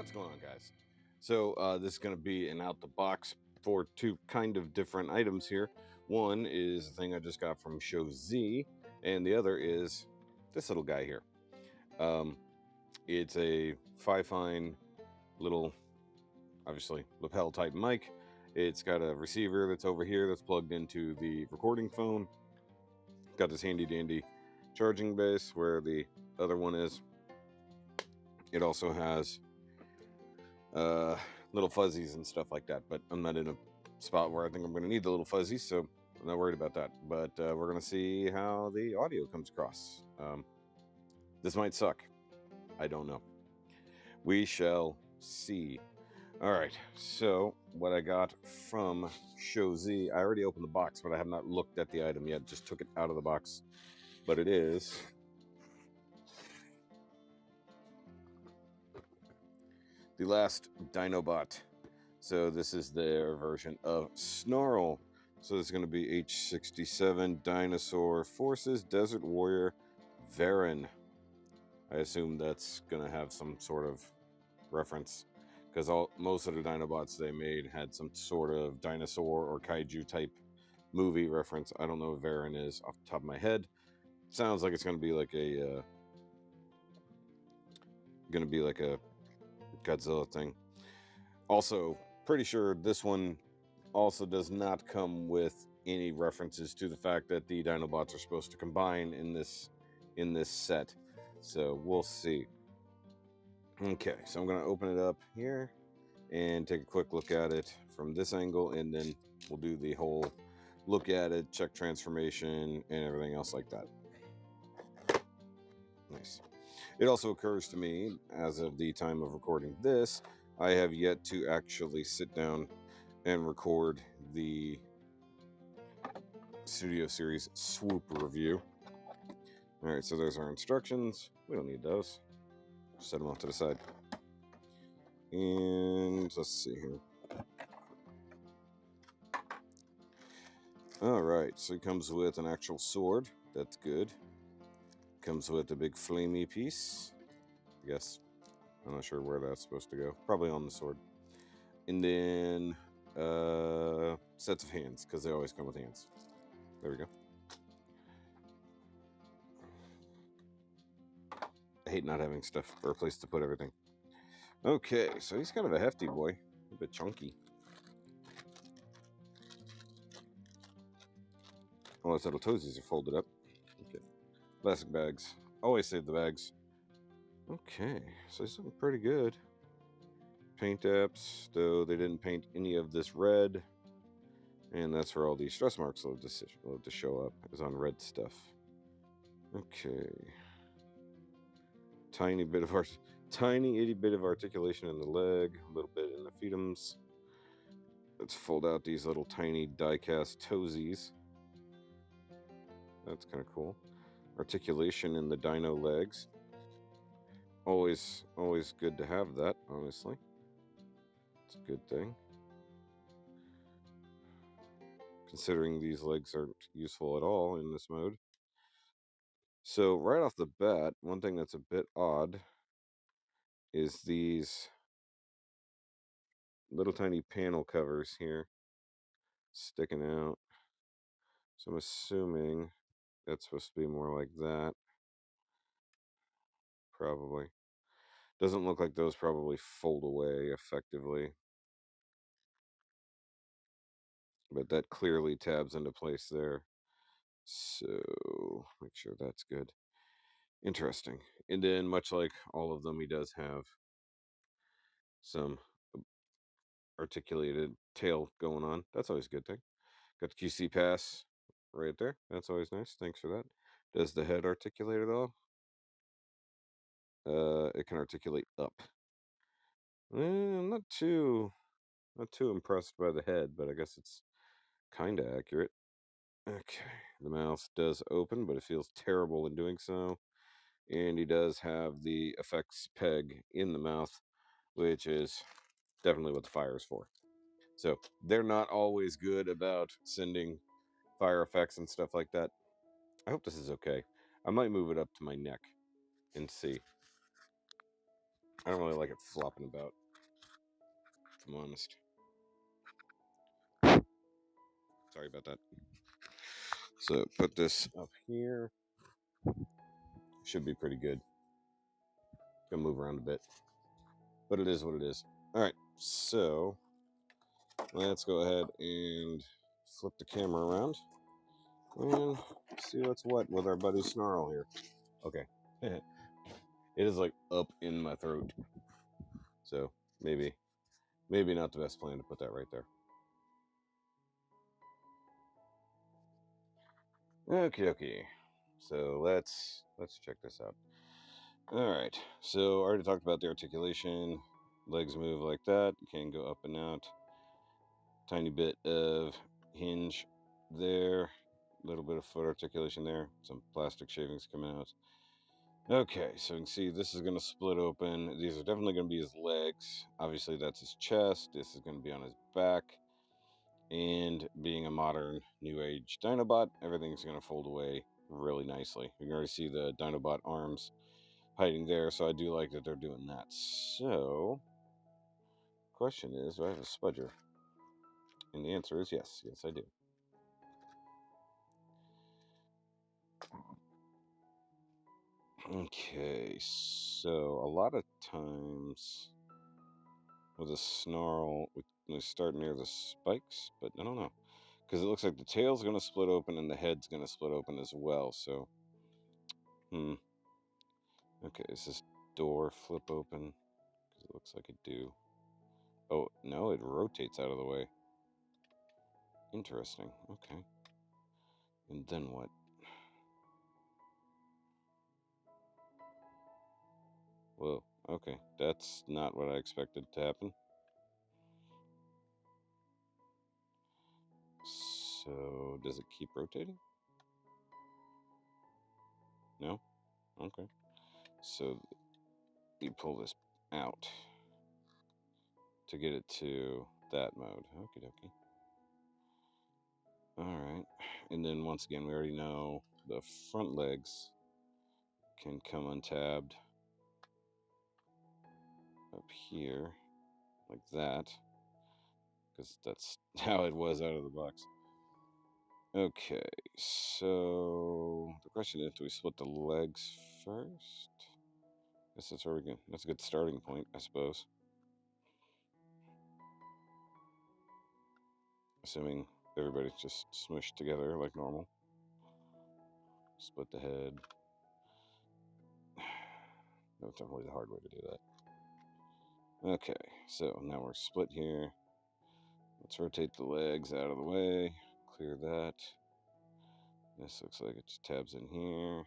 What's going on, guys? So this is going to be an out the box for two kind of different items here. One is the thing I just got from Show Z, and the other is this little guy here. It's a fine little, obviously, lapel type mic. It's got a receiver that's over here that's plugged into the recording phone. Got this handy dandy charging base where the other one is. It also has little fuzzies and stuff like that, but I'm not in a spot where I think I'm going to need the little fuzzies, so I'm not worried about that. But we're going to see how the audio comes across. This might suck. I don't know. We shall see. All right, so what I got from Show Z, I already opened the box, but I have not looked at the item yet. Just took it out of the box. But it is the last Dinobot. So this is their version of Snarl. So this is going to be H-67 Dinosaur Forces Desert Warrior Varan. I assume that's going to have some sort of reference, because most of the Dinobots they made had some sort of dinosaur or kaiju type movie reference. I don't know what Varan is off the top of my head. Sounds like it's going to be like a Godzilla thing. Also, pretty sure this one also does not come with any references to the fact that the Dinobots are supposed to combine in this set. So we'll see. Okay, so I'm going to open it up here and take a quick look at it from this angle, and then we'll do the whole look at it, check transformation, and everything else like that. Nice. It also occurs to me, as of the time of recording this, I have yet to actually sit down and record the Studio Series Swoop review. Alright, so there's our instructions. We don't need those. Set them off to the side. And let's see here. Alright, so it comes with an actual sword. That's good. Comes with a big flamey piece. I guess. I'm not sure where that's supposed to go. Probably on the sword. And then sets of hands, because they always come with hands. There we go. I hate not having stuff or a place to put everything. Okay, so he's kind of a hefty boy. A bit chunky. Oh, his little toesies are folded up. Okay. Plastic bags. Always save the bags. Okay, so he's looking pretty good. Paint apps, though they didn't paint any of this red. And that's where all these stress marks will to show up, is on red stuff. Okay. Tiny itty bit of articulation in the leg, a little bit in the fetums. Let's fold out these little tiny die-cast toesies. That's kind of cool. Articulation in the dino legs. Always good to have that, honestly. It's a good thing. Considering these legs aren't useful at all in this mode. So right off the bat, one thing that's a bit odd is these little tiny panel covers here sticking out. So I'm assuming that's supposed to be more like that. Probably. Doesn't look like those probably fold away effectively. But that clearly tabs into place there. So make sure that's good. Interesting. And then, much like all of them, he does have some articulated tail going on. That's always a good thing. Got the QC pass right there. That's always nice. Thanks for that. Does the head articulate at all? It can articulate up. I'm not too impressed by the head, but I guess it's kind of accurate. Okay, the mouth does open, but it feels terrible in doing so. And he does have the effects peg in the mouth, which is definitely what the fire is for. So they're not always good about sending fire effects and stuff like that. I hope this is okay. I might move it up to my neck and see. I don't really like it flopping about, if I'm honest. Sorry about that. So put this up here. Should be pretty good. Gonna move around a bit, but it is what it is. All right, so let's go ahead and flip the camera around and see what's what with our buddy Snarl here. Okay. It is like up in my throat, so maybe not the best plan to put that right there. Okay. So let's check this out. All right. So I already talked about the articulation. Legs move like that. You can go up and out. Tiny bit of hinge there. A little bit of foot articulation there. Some plastic shavings coming out. Okay, so you can see this is going to split open. These are definitely going to be his legs. Obviously, that's his chest. This is going to be on his back. And being a modern New Age Dinobot, everything's going to fold away really nicely. You can already see the Dinobot arms hiding there, so I do like that they're doing that. So, question is, do I have a spudger? And the answer is yes. Yes, I do. Okay, so a lot of times with a Snarl, we start near the spikes, but I don't know. Because it looks like the tail's going to split open and the head's going to split open as well, so... Okay, is this door flip open? Because it looks like it do. Oh, no, it rotates out of the way. Interesting, okay. And then what? Whoa, okay, that's not what I expected to happen. So, does it keep rotating? No? Okay. So, you pull this out to get it to that mode. Okie dokie. Alright. And then once again, we already know the front legs can come untabbed up here, like that. Because that's how it was out of the box. Okay, so the question is, do we split the legs first? I guess that's where we can. That's a good starting point, I suppose. Assuming everybody's just smushed together like normal. Split the head. That's definitely the hard way to do that. Okay, so now we're split here. Let's rotate the legs out of the way. Clear that. This looks like it just tabs in here.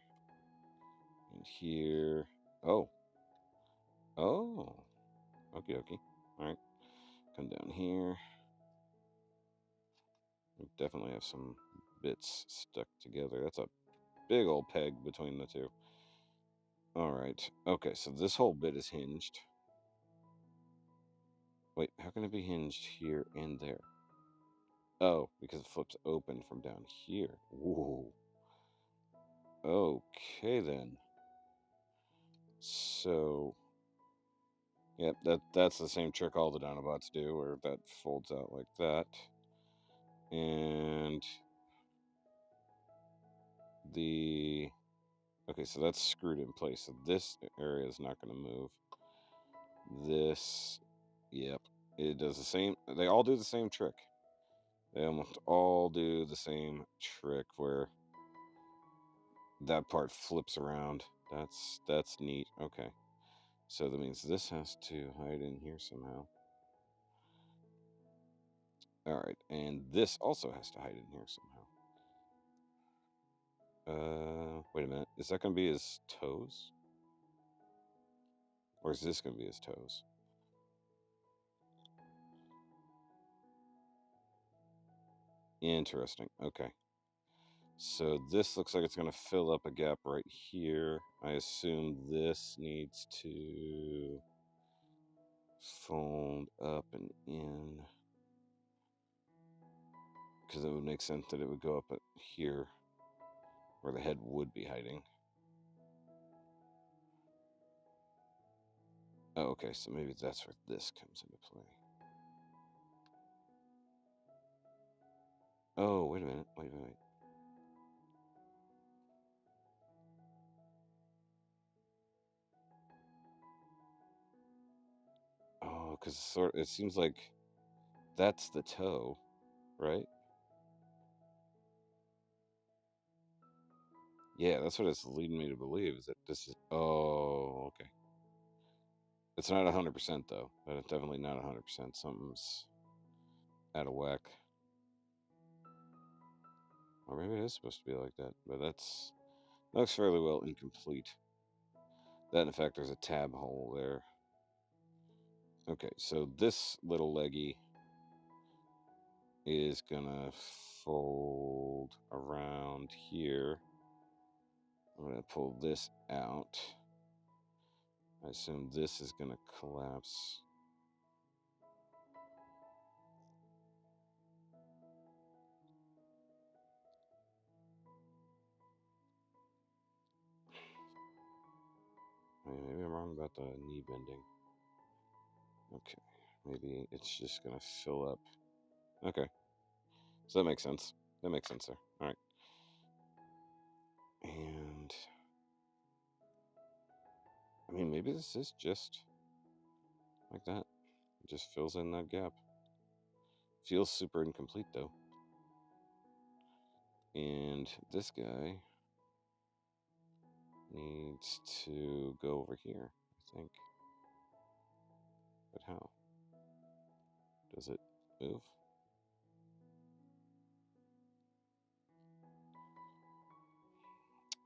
And here. Oh. Okay. Alright. Come down here. We definitely have some bits stuck together. That's a big old peg between the two. Alright. Okay, so this whole bit is hinged. Wait, how can it be hinged here and there? Oh, because it flips open from down here. Whoa. Okay, then. So, yep, that's the same trick all the Dinobots do, where that folds out like that. And okay, so that's screwed in place. So this area is not going to move. This, yep, it does the same. They all do the same trick. They almost all do the same trick where that part flips around. That's neat. Okay. So that means this has to hide in here somehow. Alright, and this also has to hide in here somehow. Wait a minute. Is that going to be his toes? Or is this going to be his toes? Interesting. Okay. So this looks like it's going to fill up a gap right here. I assume this needs to fold up and in. Because it would make sense that it would go up at here where the head would be hiding. Oh, okay, so maybe that's where this comes into play. Oh, wait a minute. Wait. Oh, because it seems like that's the toe, right? Yeah, that's what it's leading me to believe is that this is. Oh, okay. It's not 100% though. But it's definitely not 100%. Something's out of whack. Or maybe it is supposed to be like that. But that looks fairly well incomplete. That, in fact, there's a tab hole there. Okay, so this little leggy is gonna fold around here. I'm gonna pull this out. I assume this is gonna collapse. Maybe I'm wrong about the knee bending. Okay, maybe it's just gonna fill up. Okay, so that makes sense. That makes sense there. All right, and I mean maybe this is just like that. It just fills in that gap. Feels super incomplete though. And this guy needs to go over here, I think. But how? Does it move?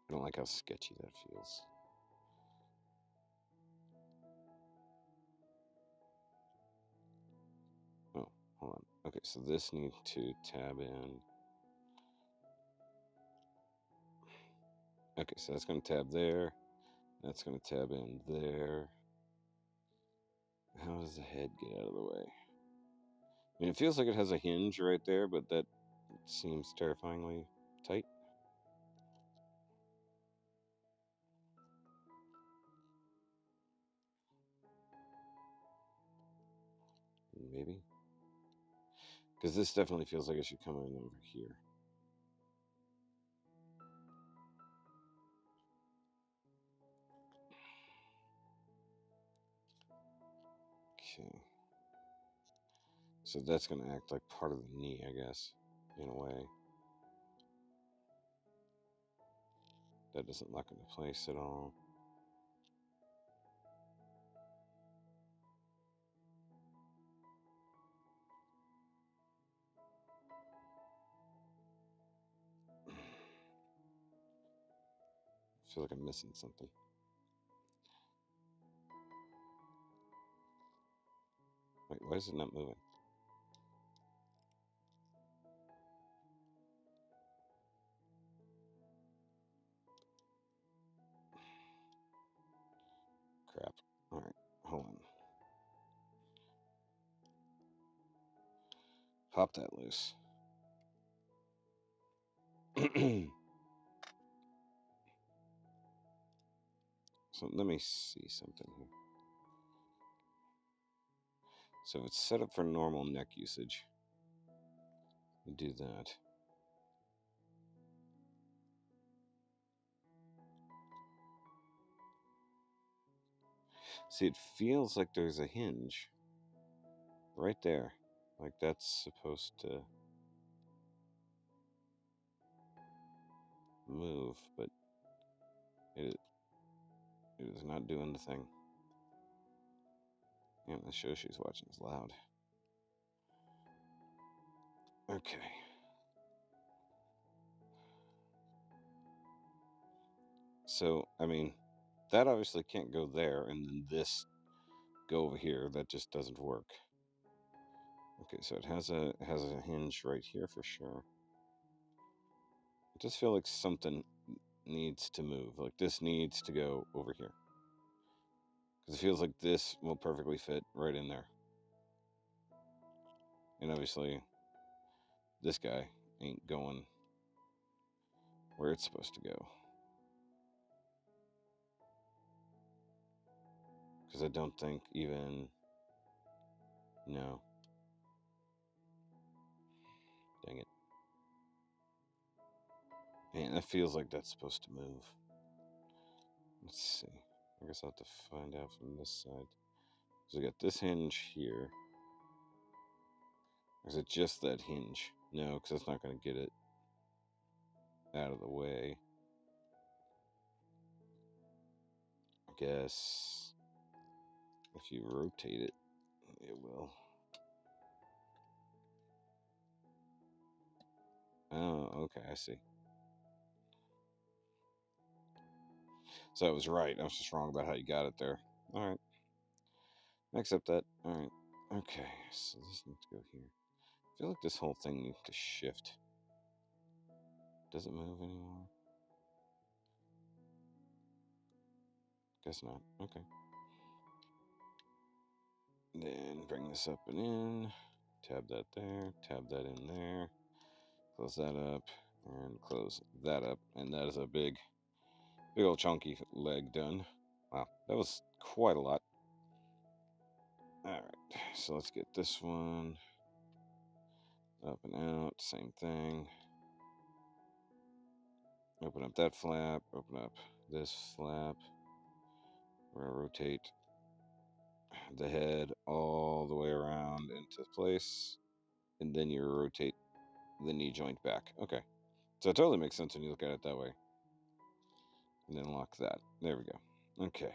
I don't like how sketchy that feels. Oh, hold on. Okay, so this needs to tab in. Okay, so that's going to tab there. That's going to tab in there. How does the head get out of the way? I mean, it feels like it has a hinge right there, but that seems terrifyingly tight. Maybe. Because this definitely feels like it should come in over here. Okay. So that's going to act like part of the knee, I guess, in a way. That doesn't lock into place at all. I feel like I'm missing something. Wait, why is it not moving? Crap. All right, hold on. Pop that loose. So let me see something here. So if it's set up for normal neck usage, you do that. See, it feels like there's a hinge right there. Like that's supposed to move, but it is not doing the thing. Yeah, the show she's watching is loud. Okay. So, I mean, that obviously can't go there, and then this go over here. That just doesn't work. Okay, so it has a hinge right here for sure. I just feel like something needs to move. Like this needs to go over here. Because it feels like this will perfectly fit right in there. And obviously, this guy ain't going where it's supposed to go. Because I don't think even... No. Dang it. Man, that feels like that's supposed to move. Let's see. I guess I'll have to find out from this side. So I got this hinge here. Or is it just that hinge? No, because that's not going to get it out of the way. I guess if you rotate it, it will. Oh, okay, I see. So I was right. I was just wrong about how you got it there. All right. I accept that. All right. Okay, so this needs to go here. I feel like this whole thing needs to shift. Does it move anymore? Guess not. Okay. Then bring this up and in. Tab that there. Tab that in there. Close that up. And close that up. And that is a big old chunky leg done. Wow, that was quite a lot. Alright, so let's get this one up and out. Same thing. Open up that flap. Open up this flap. We're going to rotate the head all the way around into place. And then you rotate the knee joint back. Okay. So it totally makes sense when you look at it that way. And then lock that. There we go. Okay.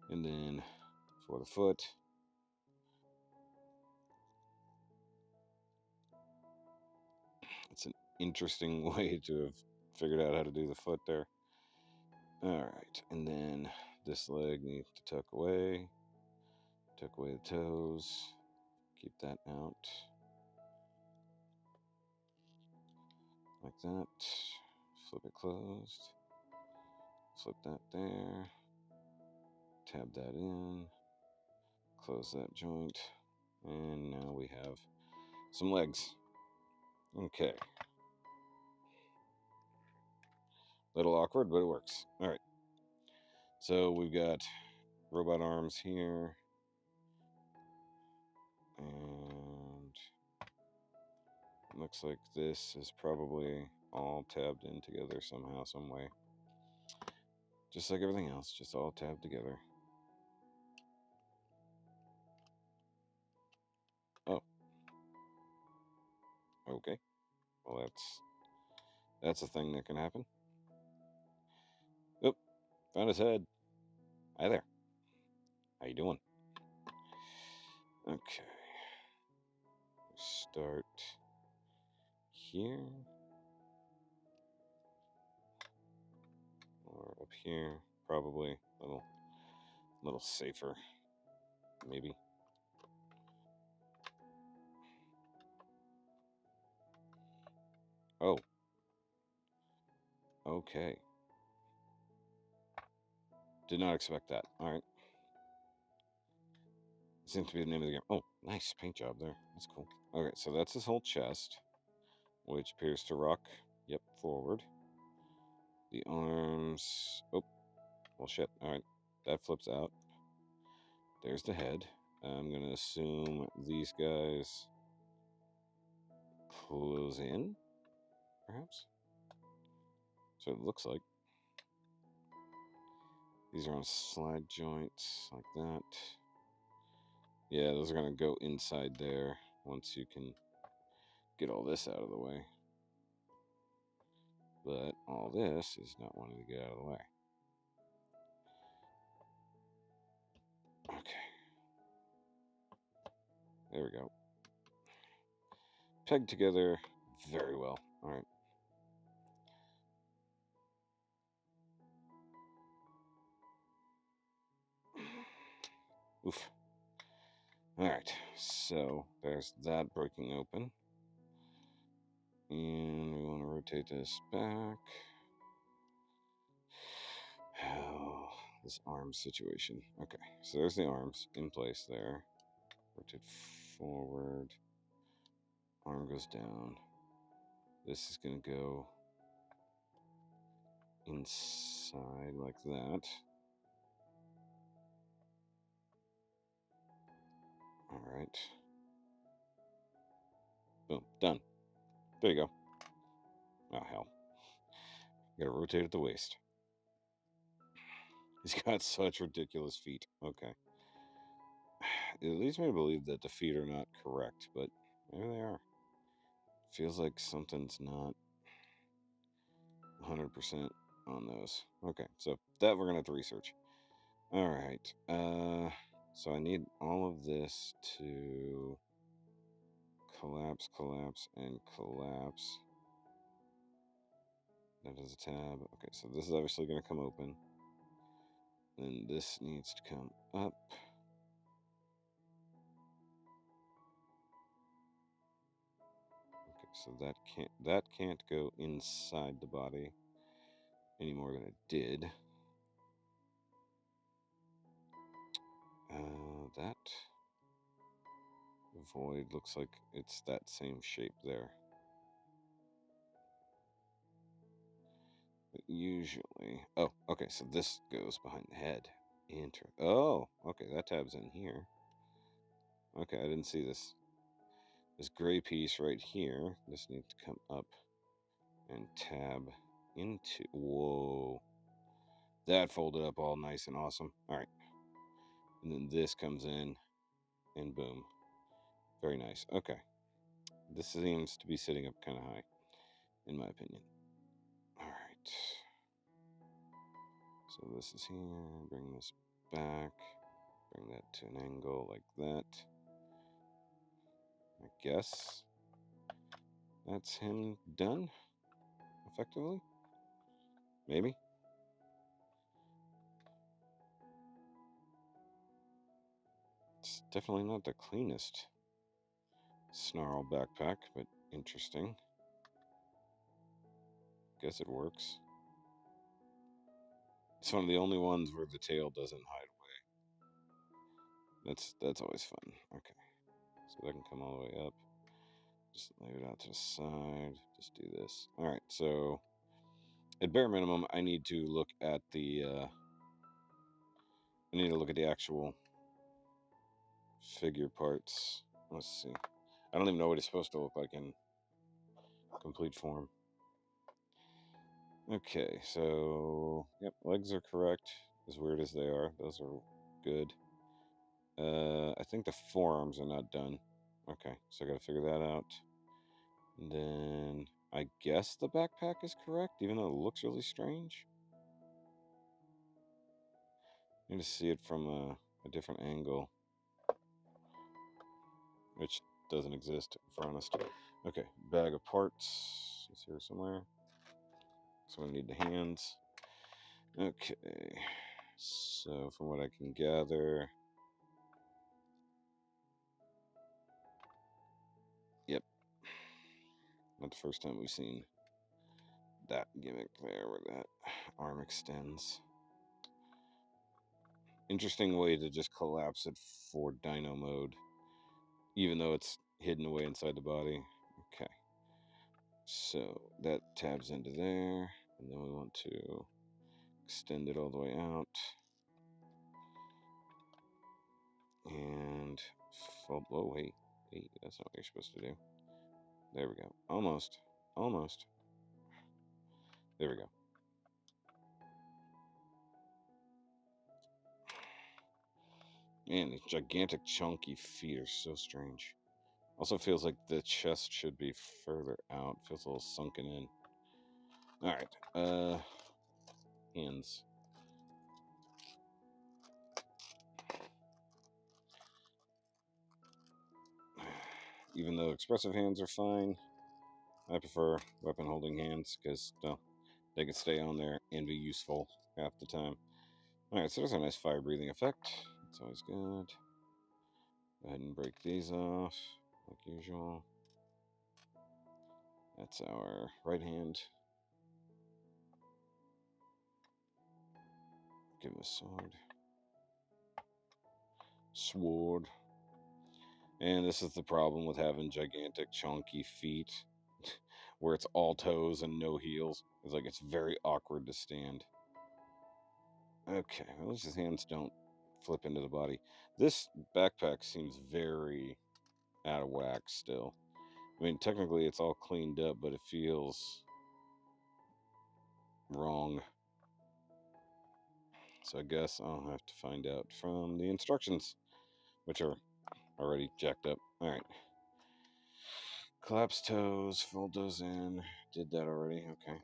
And then for the foot. It's an interesting way to have figured out how to do the foot there. Alright. And then this leg needs to tuck away. Tuck away the toes. Keep that out. Like that. Flip it closed. Flip that there. Tab that in. Close that joint. And now we have some legs. Okay. Little awkward, but it works. Alright. So we've got robot arms here. And it looks like this is probably all tabbed in together somehow, some way. Just like everything else, just all tabbed together. Oh. Okay. Well, that's a thing that can happen. Oop. Found his head. Hi there. How you doing? Okay. Start here. Or up here. Probably a little safer. Maybe. Oh. Okay. Did not expect that. All right. Seems to be the name of the game. Oh, nice paint job there. That's cool. Okay, so that's his whole chest, which appears to rock. Yep, forward. The arms. Oh, well, shit. All right, that flips out. There's the head. I'm gonna assume these guys close in, perhaps. So it looks like. These are on slide joints like that. Yeah, those are going to go inside there once you can get all this out of the way. But all this is not wanting to get out of the way. Okay. There we go. Pegged together very well. All right. Oof. Alright, so there's that breaking open. And we want to rotate this back. Oh, this arm situation. Okay, so there's the arms in place there. Rotate forward. Arm goes down. This is going to go inside like that. All right. Boom. Done. There you go. Oh, hell. Gotta rotate at the waist. He's got such ridiculous feet. Okay. It leads me to believe that the feet are not correct, but there they are. Feels like something's not 100% on those. Okay, so that we're gonna have to research. All right. So I need all of this to collapse, and collapse. That is a tab. Okay, so this is obviously gonna come open. Then this needs to come up. Okay, so that can't go inside the body any more than it did. That void looks like it's that same shape there. But usually, oh, okay, so this goes behind the head. Oh, okay, that tab's in here. Okay, I didn't see this. This gray piece right here, this needs to come up and tab into, whoa. That folded up all nice and awesome. All right. And then this comes in and boom. Very nice. Okay. This seems to be sitting up kind of high, in my opinion. All right. So this is here. Bring this back. Bring that to an angle like that. I guess that's him done effectively. Maybe. It's definitely not the cleanest Snarl backpack, but interesting. Guess it works. It's one of the only ones where the tail doesn't hide away. That's always fun. Okay. So that can come all the way up. Just lay it out to the side. Just do this. All right. So at bare minimum, I need to look at the actual figure parts. Let's see. I don't even know what it's supposed to look like in complete form. Okay, so yep, legs are correct. As weird as they are, those are good. I think the forearms are not done. Okay, so I gotta figure that out. And then I guess the backpack is correct, even though it looks really strange. I need to see it from a different angle, which doesn't exist, if we're honest. Okay, bag of parts. It's here somewhere. So I need the hands. Okay, so from what I can gather, yep, not the first time we've seen that gimmick there where that arm extends. Interesting way to just collapse it for dino mode, even though it's hidden away inside the body. Okay, so that tabs into there, and then we want to extend it all the way out and fold. Oh wait, that's not what you're supposed to do. There we go. Almost. There we go. Man, these gigantic chunky feet are so strange. Also feels like the chest should be further out. Feels a little sunken in. Alright, hands. Even though expressive hands are fine, I prefer weapon holding hands because, well, they can stay on there and be useful half the time. Alright, so there's a nice fire breathing effect. It's always good. Go ahead and break these off, like usual. That's our right hand. Give him a sword. Sword. And this is the problem with having gigantic, chunky feet, where it's all toes and no heels. It's like it's very awkward to stand. Okay, well, at least his hands don't flip into the body. This backpack seems very out of whack still. I mean, technically it's all cleaned up, but it feels wrong. So I guess I'll have to find out from the instructions, which are already jacked up. All right. Collapse toes, fold those in. Did that already. Okay.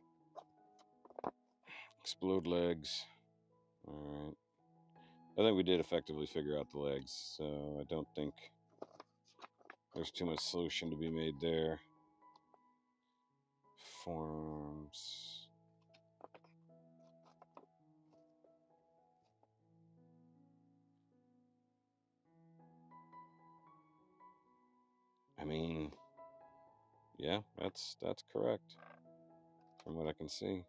Explode legs. All right. I think we did effectively figure out the legs, so I don't think there's too much solution to be made there. Forms. I mean, yeah, that's correct from what I can see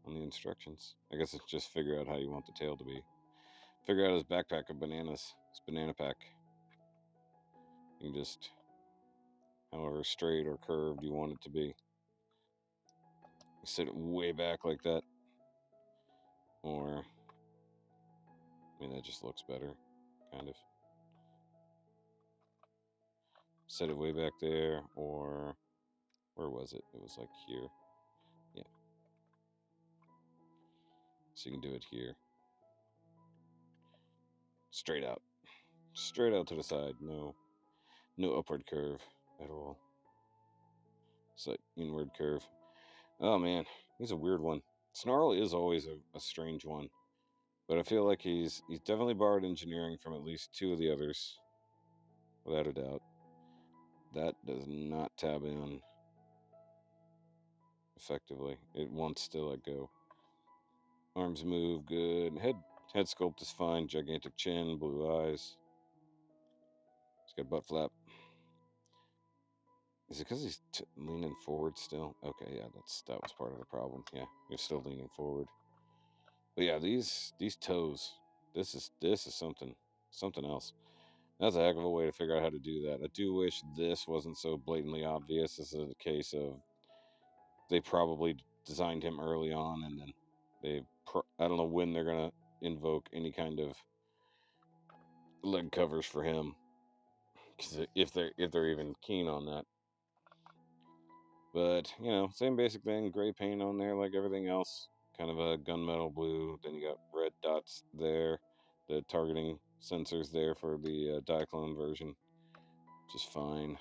on the instructions. I guess it's just figure out how you want the tail to be. Figure out his backpack of bananas, his banana pack. You can just, however straight or curved you want it to be. Set it way back like that. Or, I mean, that just looks better, kind of. Set it way back there, or where was it? It was like here. Yeah. So you can do it here. Straight out. Straight out to the side. No upward curve at all. It's like inward curve. Oh man, he's a weird one. Snarl is always a strange one. But I feel like he's definitely borrowed engineering from at least two of the others. Without a doubt. That does not tab in effectively. It wants to let go. Arms move good. Head sculpt is fine. Gigantic chin, blue eyes. He's got butt flap. Is it because he's leaning forward still? Okay, yeah, that was part of the problem. Yeah, you're still leaning forward. But yeah, these toes. This is something else. That's a heck of a way to figure out how to do that. I do wish this wasn't so blatantly obvious. This is a case of they probably designed him early on, and then I don't know when they're gonna invoke any kind of leg covers for him, because if they're even keen on that. But you know, same basic thing. Gray paint on there like everything else. Kind of a gunmetal blue. Then you got red dots there. The targeting sensors there for the Diaclone version, which is fine.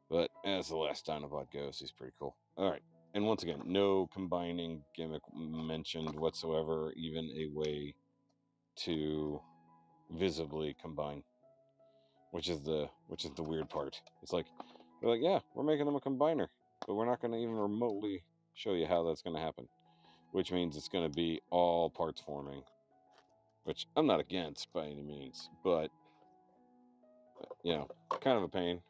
But as the last Dinobot goes, he's pretty cool. All right. And once again, no combining gimmick mentioned whatsoever, even a way to visibly combine, which is the weird part. It's like they're like, yeah, we're making them a combiner, but we're not going to even remotely show you how that's going to happen, which means it's going to be all parts forming, which I'm not against by any means, but you know, kind of a pain.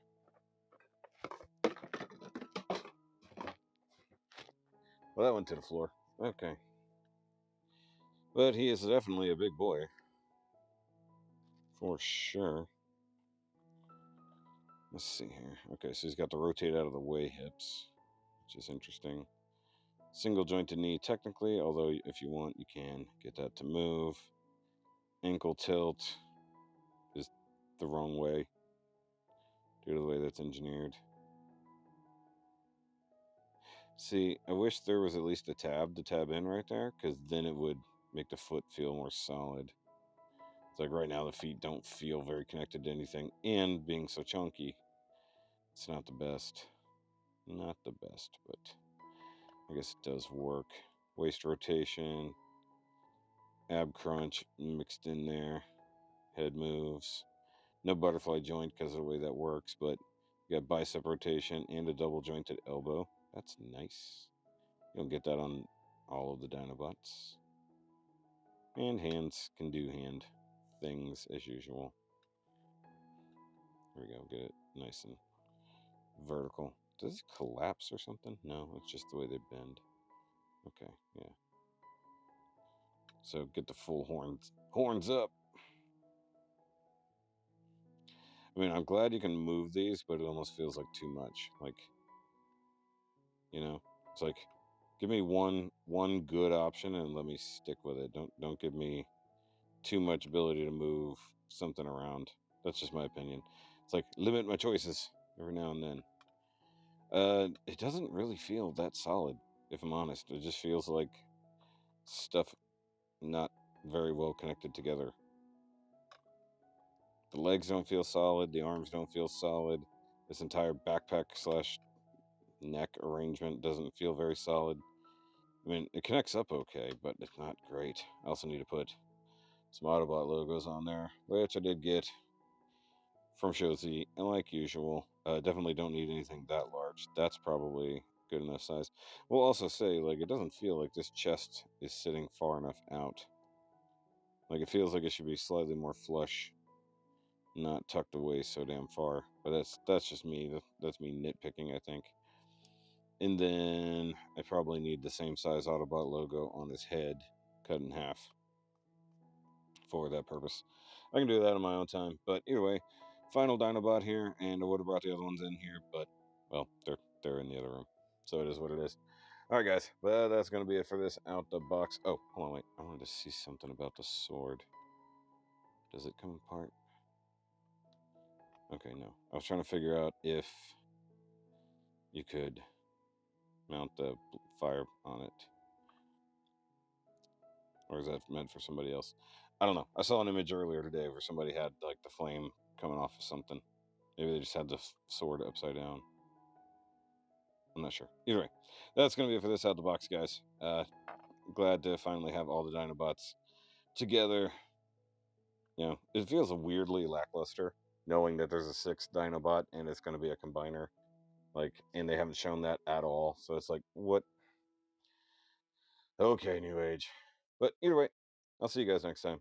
Well, that went to the floor. Okay. But he is definitely a big boy. For sure. Let's see here. Okay, so he's got the rotate out of the way hips, which is interesting. Single jointed knee, technically, although if you want, you can get that to move. Ankle tilt is the wrong way due to the way that's engineered. See, I wish there was at least a tab to tab in right there, because then it would make the foot feel more solid. It's like right now the feet don't feel very connected to anything, and being so chunky, it's not the best. Not the best, but I guess it does work. Waist rotation, ab crunch mixed in there, head moves. No butterfly joint because of the way that works, but you got bicep rotation and a double jointed elbow. That's nice. You don't get that on all of the Dinobots. And hands can do hand things as usual. There we go, get it nice and vertical. Does it collapse or something? No, it's just the way they bend. Okay, yeah. So get the full horns up. I mean, I'm glad you can move these, but it almost feels like too much. Like, you know, it's like, Give me one good option and let me stick with it. Don't give me too much ability to move something around. That's just my opinion. It's like limit my choices every now and then. It doesn't really feel that solid, if I'm honest. It just feels like stuff not very well connected together. The legs don't feel solid. The arms don't feel solid. This entire backpack slash neck arrangement doesn't feel very solid. I mean, it connects up okay, but it's not great. I also need to put some Autobot logos on there, which I did get from Shozy, and like usual, definitely don't need anything that large. That's probably good enough size. We'll also say, like, it doesn't feel like this chest is sitting far enough out. Like, it feels like it should be slightly more flush, not tucked away so damn far. But that's just me. That's me nitpicking, I think. And then I probably need the same size Autobot logo on his head, cut in half for that purpose. I can do that on my own time. But either way, final Dinobot here, and I would have brought the other ones in here, but well, they're in the other room, so it is what it is. All right, guys, well, that's gonna be it for this out the box. Oh, hold on, wait, I wanted to see something about the sword. Does it come apart? Okay, no. I was trying to figure out if you could mount the fire on it, or is that meant for somebody else? I don't know. I saw an image earlier today where somebody had like the flame coming off of something. Maybe they just had the sword upside down. I'm not sure. Either way, that's going to be it for this out the box, guys. Glad to finally have all the Dinobots together. You know, it feels weirdly lackluster knowing that there's a sixth Dinobot and it's going to be a combiner. Like, and they haven't shown that at all. So it's like, what? Okay, New Age. But either way, I'll see you guys next time.